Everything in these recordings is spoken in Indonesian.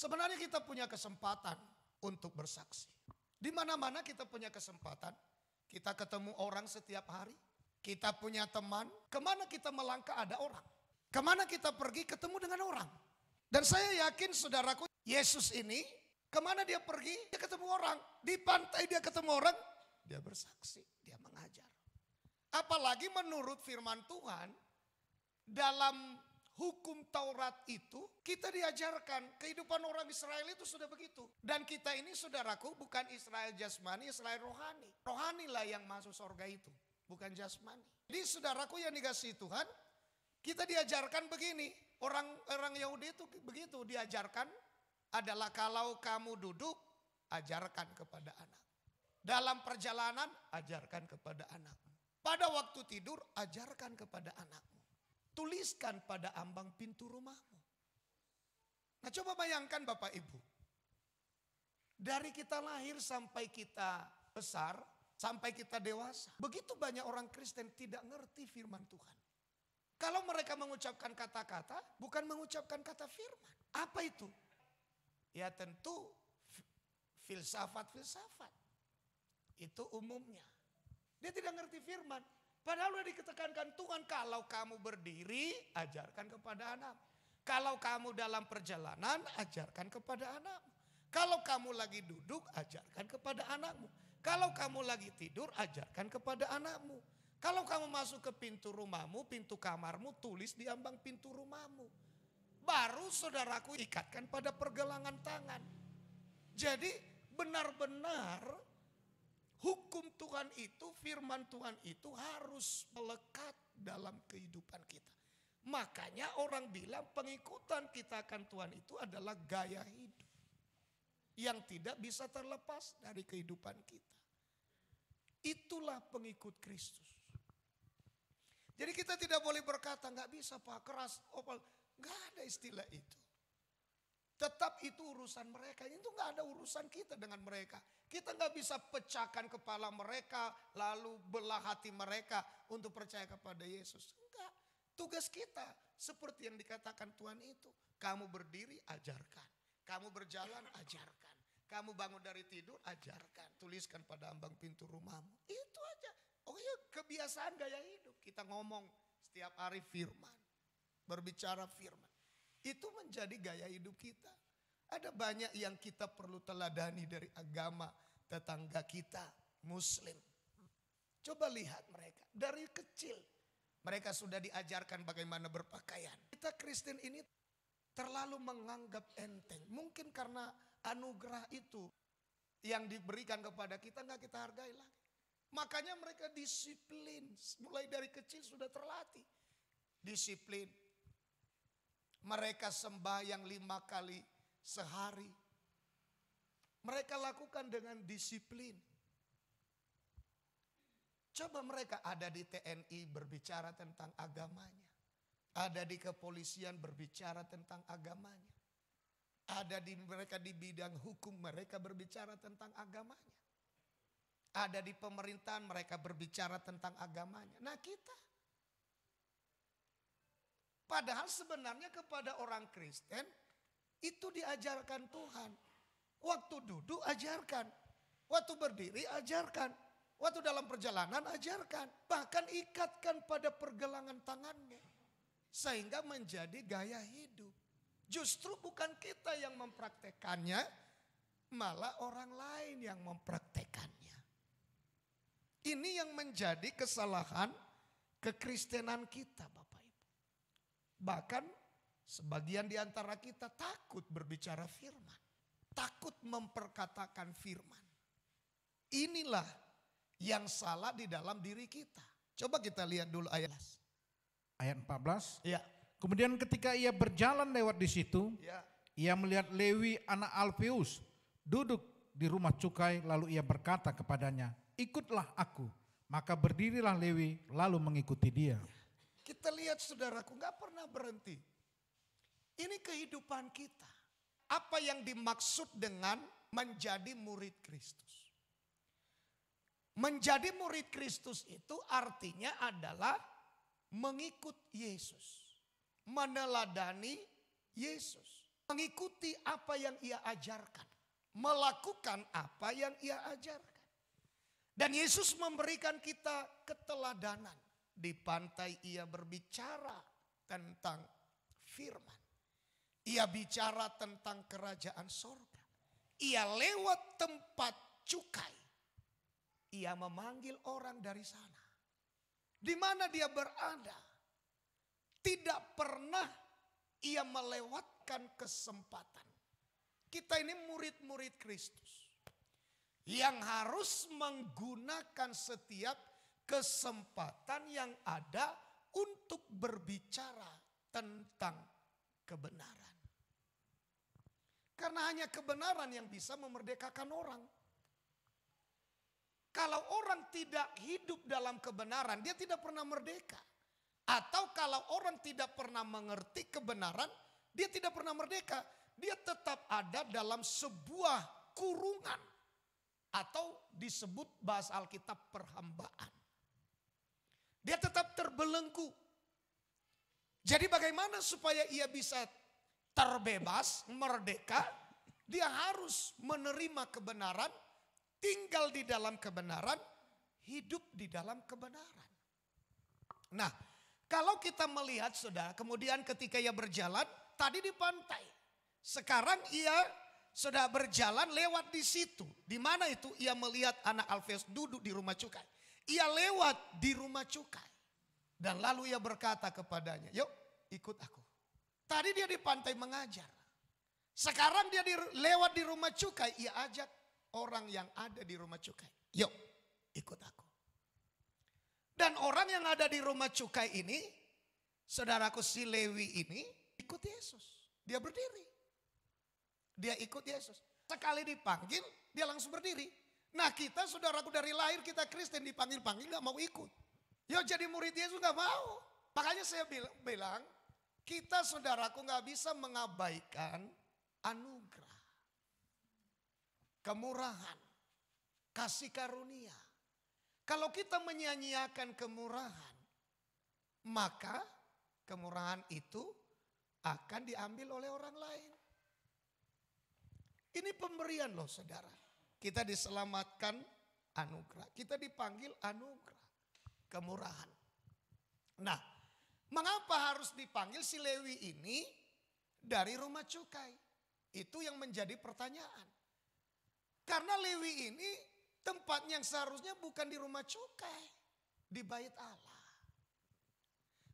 Sebenarnya kita punya kesempatan untuk bersaksi. Di mana-mana kita punya kesempatan. Kita ketemu orang setiap hari. Kita punya teman. Kemana kita melangkah ada orang. Kemana kita pergi ketemu dengan orang. Dan saya yakin saudaraku, Yesus ini kemana dia pergi dia ketemu orang. Di pantai dia ketemu orang. Dia bersaksi, dia mengajar. Apalagi menurut firman Tuhan, dalam hukum Taurat itu kita diajarkan kehidupan orang Israel itu sudah begitu. Dan kita ini saudaraku bukan Israel jasmani, Israel rohani. Rohanilah yang masuk surga itu, bukan jasmani. Jadi saudaraku yang dikasihi Tuhan, kita diajarkan begini. Orang Yahudi itu begitu diajarkan adalah kalau kamu duduk, ajarkan kepada anak. Dalam perjalanan, ajarkan kepada anakmu. Pada waktu tidur, ajarkan kepada anakmu. Tuliskan pada ambang pintu rumahmu. Nah coba bayangkan Bapak Ibu. Dari kita lahir sampai kita besar, sampai kita dewasa. Begitu banyak orang Kristen tidak ngerti firman Tuhan. Kalau mereka mengucapkan kata-kata, bukan mengucapkan kata firman. Apa itu? Ya tentu filsafat-filsafat. Itu umumnya. Dia tidak ngerti firman. Padahal sudah ditekankan Tuhan, kalau kamu berdiri, ajarkan kepada anak. Kalau kamu dalam perjalanan, ajarkan kepada anak. Kalau kamu lagi duduk, ajarkan kepada anakmu. Kalau kamu lagi tidur, ajarkan kepada anakmu. Kalau kamu masuk ke pintu rumahmu, pintu kamarmu, tulis di ambang pintu rumahmu. Baru saudaraku ikatkan pada pergelangan tangan. Jadi benar-benar hukum Tuhan itu, firman Tuhan itu harus melekat dalam kehidupan kita. Makanya orang bilang pengikutan kita akan Tuhan itu adalah gaya hidup. Yang tidak bisa terlepas dari kehidupan kita. Itulah pengikut Kristus. Jadi kita tidak boleh berkata nggak bisa Pak keras, nggak ada istilah itu. Tetap itu urusan mereka, itu nggak ada urusan kita dengan mereka. Kita nggak bisa pecahkan kepala mereka, lalu belah hati mereka untuk percaya kepada Yesus. Enggak, tugas kita seperti yang dikatakan Tuhan itu. Kamu berdiri, ajarkan. Kamu berjalan, ajarkan. Kamu bangun dari tidur, ajarkan. Tuliskan pada ambang pintu rumahmu. Itu aja. Oh iya, kebiasaan gaya hidup. Kita ngomong setiap hari firman. Berbicara firman. Itu menjadi gaya hidup kita. Ada banyak yang kita perlu teladani dari agama tetangga kita, Muslim. Coba lihat mereka. Dari kecil mereka sudah diajarkan bagaimana berpakaian. Kita Kristen ini terlalu menganggap enteng. Mungkin karena anugerah itu yang diberikan kepada kita nggak kita hargai lagi. Makanya mereka disiplin. Mulai dari kecil sudah terlatih. Disiplin. Mereka sembahyang 5 kali sehari. Mereka lakukan dengan disiplin. Coba mereka ada di TNI berbicara tentang agamanya. Ada di kepolisian berbicara tentang agamanya. Ada di mereka di bidang hukum mereka berbicara tentang agamanya. Ada di pemerintahan mereka berbicara tentang agamanya. Nah kita. Padahal sebenarnya kepada orang Kristen itu diajarkan Tuhan. Waktu duduk ajarkan. Waktu berdiri ajarkan. Waktu dalam perjalanan ajarkan. Bahkan ikatkan pada pergelangan tanganmu. Sehingga menjadi gaya hidup. Justru bukan kita yang mempraktekannya. Malah orang lain yang mempraktekannya. Ini yang menjadi kesalahan kekristenan kita Bapak Ibu. Bahkan sebagian di antara kita takut berbicara firman. Takut memperkatakan firman. Inilah yang salah di dalam diri kita. Coba kita lihat dulu ayat 14. Ya. Kemudian ketika ia berjalan lewat di situ, Ya. ia melihat Lewi anak Alfeus duduk di rumah cukai, lalu ia berkata kepadanya, ikutlah aku. Maka berdirilah Lewi lalu mengikuti dia. Kita lihat saudaraku gak pernah berhenti. Ini kehidupan kita. Apa yang dimaksud dengan menjadi murid Kristus? Menjadi murid Kristus itu artinya adalah mengikut Yesus. Meneladani Yesus. mengikuti apa yang ia ajarkan, melakukan apa yang ia ajarkan. Dan Yesus memberikan kita keteladanan. Di pantai ia berbicara tentang firman. Ia bicara tentang kerajaan sorga. Ia lewat tempat cukai. Ia memanggil orang dari sana. Di mana dia berada. Tidak pernah ia melewatkan kesempatan. Kita ini murid-murid Kristus. Yang harus menggunakan setiap kesempatan yang ada untuk berbicara tentang kebenaran. Karena hanya kebenaran yang bisa memerdekakan orang. Kalau orang tidak hidup dalam kebenaran, dia tidak pernah merdeka. Atau kalau orang tidak pernah mengerti kebenaran, dia tidak pernah merdeka. Dia tetap ada dalam sebuah kurungan. Atau disebut bahasa Alkitab perhambaan. Dia tetap terbelenggu. Jadi bagaimana supaya ia bisa terbebas, merdeka? Dia harus menerima kebenaran, tinggal di dalam kebenaran, hidup di dalam kebenaran. Nah, kalau kita melihat saudara, kemudian ketika ia berjalan, tadi di pantai. Sekarang ia sudah berjalan lewat di situ. Di mana itu? Ia melihat anak Alfeus duduk di rumah cukai. Ia lewat di rumah cukai. Dan lalu ia berkata kepadanya, yuk ikut aku. Tadi dia di pantai mengajar. Sekarang dia lewat di rumah cukai. Ia ajak orang yang ada di rumah cukai. Yuk ikut aku. Dan orang yang ada di rumah cukai ini, saudaraku si Lewi ini ikut Yesus. Dia berdiri. Dia ikut Yesus. Sekali dipanggil, dia langsung berdiri. Nah kita saudaraku dari lahir kita Kristen dipanggil-panggil gak mau ikut. Ya jadi murid Yesus gak mau. Makanya saya bilang kita saudaraku gak bisa mengabaikan anugerah. Kemurahan. Kasih karunia. Kalau kita menyia-nyiakan kemurahan, maka kemurahan itu akan diambil oleh orang lain. Ini pemberian loh saudara. Kita diselamatkan anugerah. Kita dipanggil anugerah. Kemurahan. Nah, mengapa harus dipanggil si Lewi ini dari rumah cukai? Itu yang menjadi pertanyaan. Karena Lewi ini tempatnya yang seharusnya bukan di rumah cukai. Di bait Allah.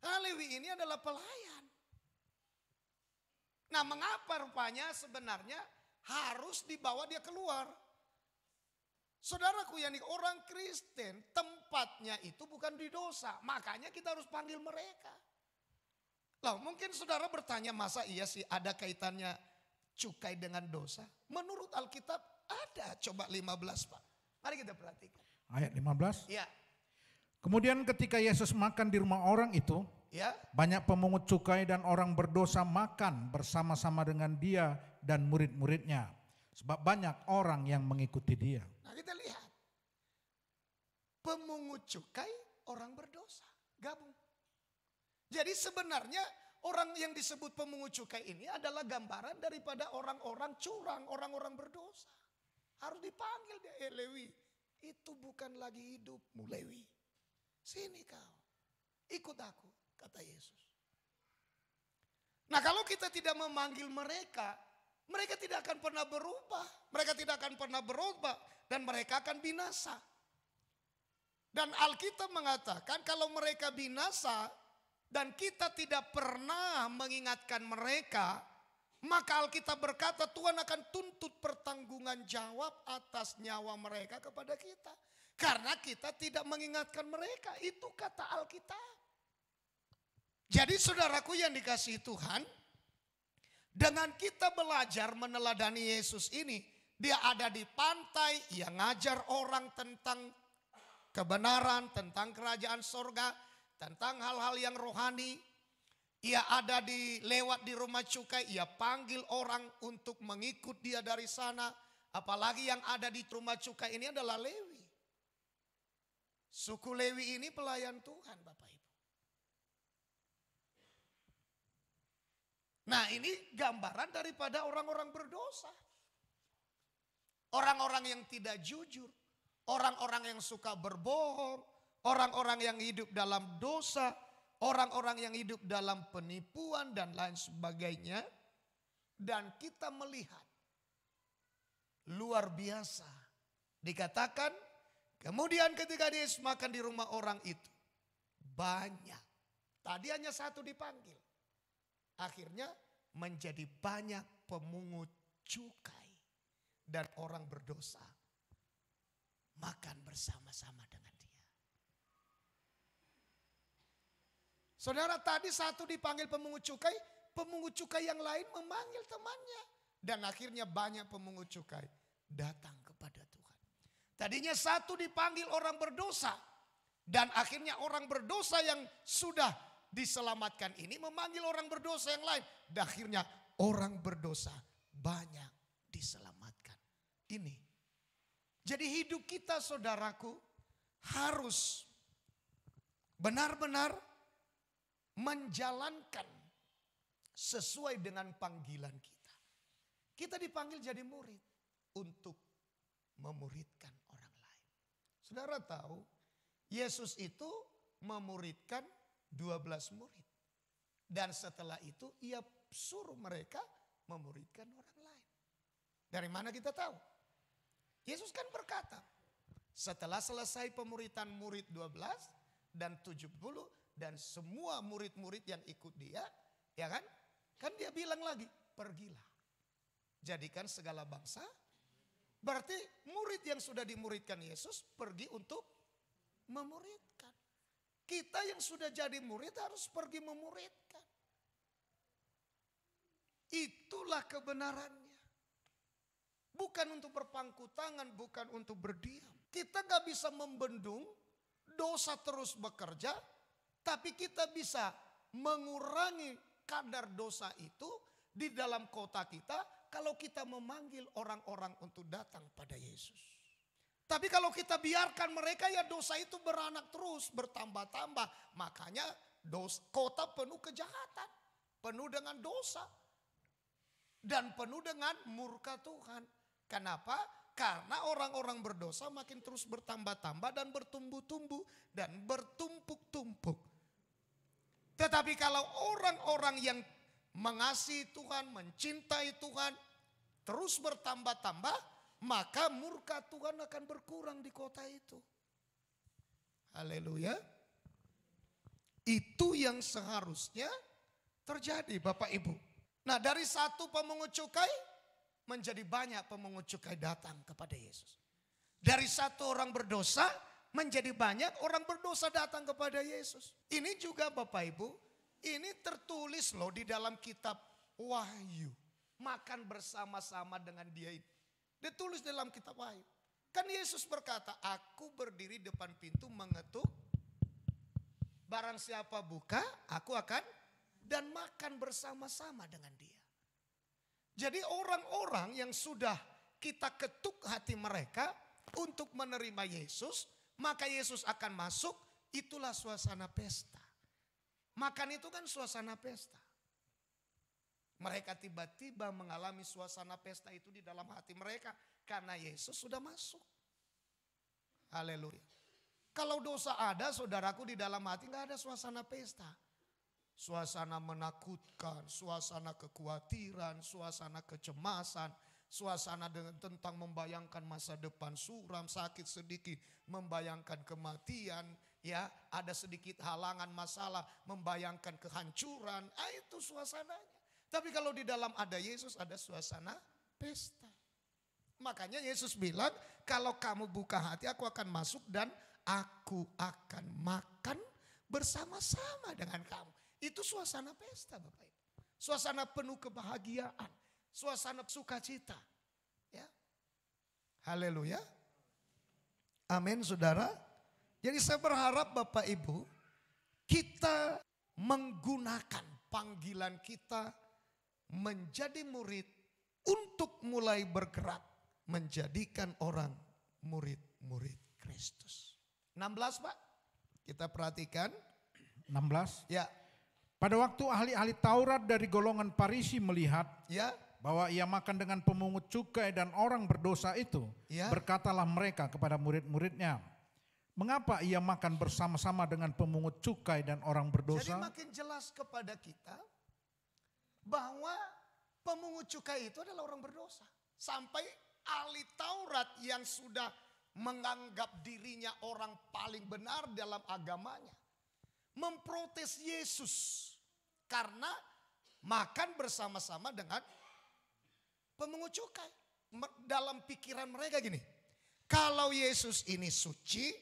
Karena Lewi ini adalah pelayan. Nah mengapa rupanya sebenarnya harus dibawa dia keluar. Saudaraku yang orang Kristen tempatnya itu bukan di dosa. Makanya kita harus panggil mereka. Loh mungkin saudara bertanya masa iya sih ada kaitannya cukai dengan dosa? Menurut Alkitab ada. Coba 15 Pak. Mari kita perhatikan. Ayat 15. Ya. Kemudian ketika Yesus makan di rumah orang itu, Ya. banyak pemungut cukai dan orang berdosa makan bersama-sama dengan dia dan murid-muridnya. Sebab banyak orang yang mengikuti dia. Nah kita lihat. Pemungut cukai orang berdosa. Gabung. Jadi sebenarnya orang yang disebut pemungut cukai ini adalah gambaran daripada orang-orang curang, orang-orang berdosa. Harus dipanggil dia, Lewi. Itu bukan lagi hidupmu Lewi. Sini kau. Ikut aku, kata Yesus. Nah kalau kita tidak memanggil mereka, mereka tidak akan pernah berubah. Mereka tidak akan pernah berubah dan mereka akan binasa. Dan Alkitab mengatakan kalau mereka binasa dan kita tidak pernah mengingatkan mereka, maka Alkitab berkata Tuhan akan tuntut pertanggungan jawab atas nyawa mereka kepada kita. Karena kita tidak mengingatkan mereka, itu kata Alkitab. Jadi saudaraku yang dikasihi Tuhan, dengan kita belajar meneladani Yesus ini, dia ada di pantai, ia ngajar orang tentang kebenaran, tentang kerajaan sorga, tentang hal-hal yang rohani. Ia ada lewat di rumah cukai, ia panggil orang untuk mengikut dia dari sana. Apalagi yang ada di rumah cukai ini adalah Lewi. Suku Lewi ini pelayan Tuhan Bapak Ibu. Nah ini gambaran daripada orang-orang berdosa. Orang-orang yang tidak jujur. Orang-orang yang suka berbohong. Orang-orang yang hidup dalam dosa. Orang-orang yang hidup dalam penipuan dan lain sebagainya. Dan kita melihat luar biasa. Dikatakan kemudian ketika Yesus makan di rumah orang itu. Banyak. Tadi hanya satu dipanggil. Akhirnya menjadi banyak pemungut cukai dan orang berdosa makan bersama-sama dengan dia. Saudara, tadi satu dipanggil pemungut cukai yang lain memanggil temannya. Dan akhirnya banyak pemungut cukai datang kepada Tuhan. Tadinya satu dipanggil orang berdosa dan akhirnya orang berdosa yang sudah diselamatkan ini memanggil orang berdosa yang lain. Dan akhirnya orang berdosa banyak diselamatkan. Ini. Jadi hidup kita saudaraku harus benar-benar menjalankan sesuai dengan panggilan kita. Kita dipanggil jadi murid untuk memuridkan orang lain. Saudara tahu Yesus itu memuridkan 12 murid. Dan setelah itu ia suruh mereka memuridkan orang lain. Dari mana kita tahu? Yesus kan berkata, setelah selesai pemuridan murid 12 dan 70 dan semua murid-murid yang ikut dia, ya kan? Kan dia bilang lagi, pergilah. Jadikan segala bangsa. Berarti murid yang sudah dimuridkan Yesus pergi untuk memuridkan. Kita yang sudah jadi murid harus pergi memuridkan. Itulah kebenarannya. Bukan untuk berpangku tangan, bukan untuk berdiam. Kita gak bisa membendung dosa terus bekerja, tapi kita bisa mengurangi kadar dosa itu di dalam kota kita kalau kita memanggil orang-orang untuk datang pada Yesus. Tapi kalau kita biarkan mereka ya dosa itu beranak terus, bertambah-tambah. Makanya kota penuh kejahatan, penuh dengan dosa. Dan penuh dengan murka Tuhan. Kenapa? Karena orang-orang berdosa makin terus bertambah-tambah dan bertumbuh-tumbuh dan bertumpuk-tumpuk. Tetapi kalau orang-orang yang mengasihi Tuhan, mencintai Tuhan, terus bertambah-tambah, maka murka Tuhan akan berkurang di kota itu. Haleluya. Itu yang seharusnya terjadi Bapak Ibu. Nah dari satu pemungut cukai menjadi banyak pemungut cukai datang kepada Yesus. Dari satu orang berdosa menjadi banyak orang berdosa datang kepada Yesus. Ini juga Bapak Ibu, ini tertulis loh di dalam kitab Wahyu. Makan bersama-sama dengan dia ini. Ditulis dalam kitab Wahyu. Kan Yesus berkata, aku berdiri depan pintu mengetuk. Barang siapa buka, aku akan dan makan bersama-sama dengan dia. Jadi orang-orang yang sudah kita ketuk hati mereka untuk menerima Yesus, maka Yesus akan masuk, itulah suasana pesta. Makan itu kan suasana pesta. Mereka tiba-tiba mengalami suasana pesta itu di dalam hati mereka. Karena Yesus sudah masuk. Haleluya. Kalau dosa ada saudaraku di dalam hati gak ada suasana pesta. Suasana menakutkan, suasana kekhawatiran, suasana kecemasan. Suasana tentang membayangkan masa depan suram, sakit sedikit, membayangkan kematian. Ya, ada sedikit halangan masalah, membayangkan kehancuran. Itu suasananya. Tapi kalau di dalam ada Yesus ada suasana pesta. Makanya Yesus bilang kalau kamu buka hati aku akan masuk dan aku akan makan bersama-sama dengan kamu. Itu suasana pesta Bapak Ibu. Suasana penuh kebahagiaan. Suasana sukacita. Ya. Haleluya. Amin saudara. Jadi saya berharap Bapak Ibu kita menggunakan panggilan kita menjadi murid untuk mulai bergerak menjadikan orang murid-murid Kristus. 16 Pak, kita perhatikan. 16. Ya. Pada waktu ahli-ahli Taurat dari golongan Farisi melihat Ya, bahwa ia makan dengan pemungut cukai dan orang berdosa itu, ya. berkatalah mereka kepada murid-muridnya, mengapa ia makan bersama-sama dengan pemungut cukai dan orang Jadi berdosa? makin jelas kepada kita bahwa pemungut cukai itu adalah orang berdosa. Sampai ahli Taurat yang sudah menganggap dirinya orang paling benar dalam agamanya memprotes Yesus karena makan bersama-sama dengan pemungut cukai. Dalam pikiran mereka gini, kalau Yesus ini suci,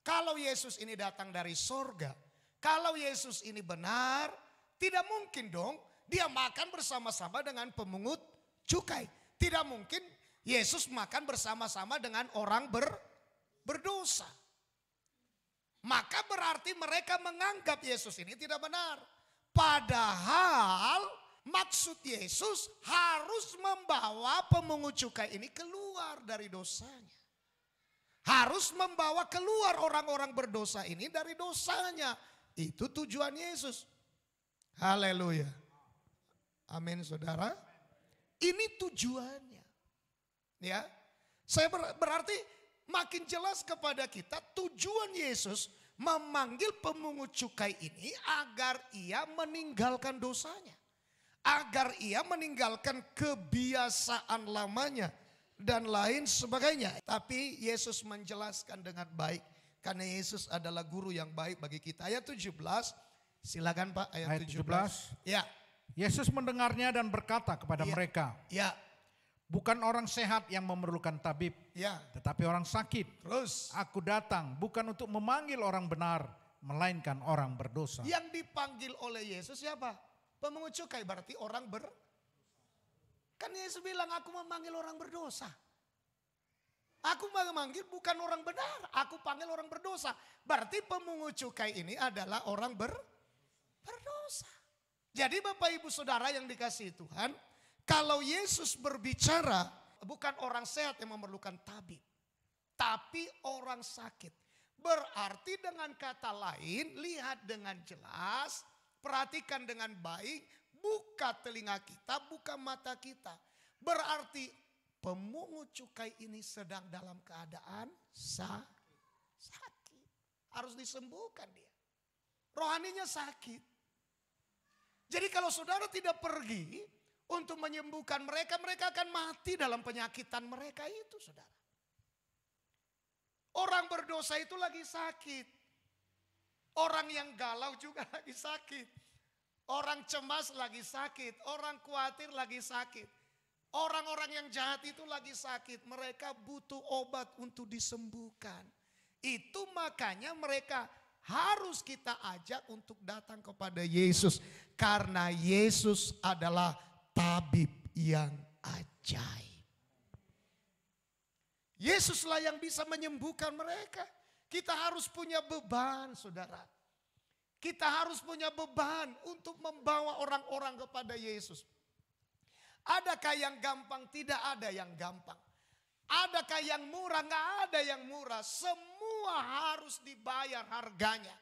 kalau Yesus ini datang dari sorga, kalau Yesus ini benar, tidak mungkin dong dia makan bersama-sama dengan pemungut cukai. Tidak mungkin Yesus makan bersama-sama dengan orang berdosa. Maka berarti mereka menganggap Yesus ini tidak benar. Padahal maksud Yesus harus membawa pemungut cukai ini keluar dari dosanya. Harus membawa keluar orang-orang berdosa ini dari dosanya. Itu tujuan Yesus. Haleluya. Amin saudara. Ini tujuannya. Ya, saya berarti makin jelas kepada kita tujuan Yesus memanggil pemungut cukai ini agar ia meninggalkan dosanya. Agar ia meninggalkan kebiasaan lamanya dan lain sebagainya. Tapi Yesus menjelaskan dengan baik karena Yesus adalah guru yang baik bagi kita. Ayat 17, silakan Pak, ayat 17. Ya. Yesus mendengarnya dan berkata kepada mereka, Ya. bukan orang sehat yang memerlukan tabib, Ya. tetapi orang sakit. Terus Aku datang bukan untuk memanggil orang benar, melainkan orang berdosa. yang dipanggil oleh Yesus siapa? Pemungut cukai, berarti orang Kan Yesus bilang aku memanggil orang berdosa. Aku memanggil bukan orang benar, aku panggil orang berdosa. Berarti pemungut cukai ini adalah orang berdosa. Jadi Bapak Ibu Saudara yang dikasihi Tuhan, kalau Yesus berbicara bukan orang sehat yang memerlukan tabib, tapi orang sakit. Berarti dengan kata lain, lihat dengan jelas, perhatikan dengan baik, buka telinga kita, buka mata kita. Berarti pemungut cukai ini sedang dalam keadaan sakit. Harus disembuhkan dia. Rohaninya sakit. Jadi kalau saudara tidak pergi untuk menyembuhkan mereka, mereka akan mati dalam penyakitan mereka itu, saudara. Orang berdosa itu lagi sakit. Orang yang galau juga lagi sakit. Orang cemas lagi sakit. Orang khawatir lagi sakit. Orang-orang yang jahat itu lagi sakit. Mereka butuh obat untuk disembuhkan. Itu makanya mereka harus kita ajak untuk datang kepada Yesus. Karena Yesus adalah tabib yang ajaib. Yesuslah yang bisa menyembuhkan mereka. Kita harus punya beban, saudara. Kita harus punya beban untuk membawa orang-orang kepada Yesus. Adakah yang gampang? Tidak ada yang gampang. Adakah yang murah? Nggak ada yang murah. Semua harus dibayar harganya.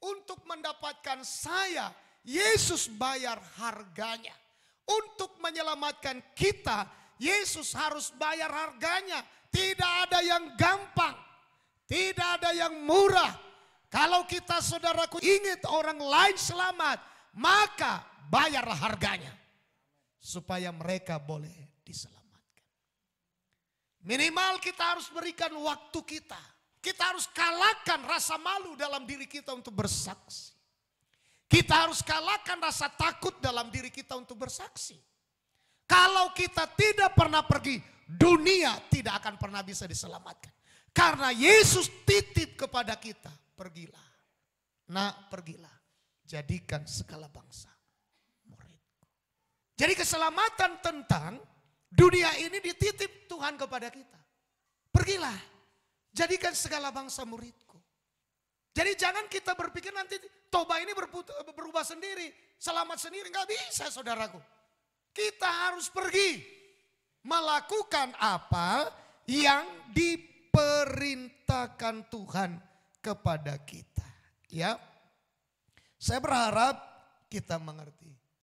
Untuk mendapatkan saya, Yesus bayar harganya. Untuk menyelamatkan kita, Yesus harus bayar harganya. Tidak ada yang gampang. Tidak ada yang murah. Kalau kita saudaraku ingin orang lain selamat, maka bayarlah harganya. Supaya mereka boleh diselamatkan. Minimal kita harus berikan waktu kita. Kita harus kalahkan rasa malu dalam diri kita untuk bersaksi. Kita harus kalahkan rasa takut dalam diri kita untuk bersaksi. Kalau kita tidak pernah pergi, dunia tidak akan pernah bisa diselamatkan. Karena Yesus titip kepada kita, pergilah. Nak, pergilah. Jadikan segala bangsa muridku. Jadi keselamatan tentang dunia ini dititip Tuhan kepada kita. Pergilah. Jadikan segala bangsa muridku. Jadi jangan kita berpikir nanti toba ini berubah sendiri. Selamat sendiri. Nggak bisa saudaraku. Kita harus pergi. Melakukan apa yang diperintahkan Tuhan kepada kita. Ya, saya berharap kita mengerti.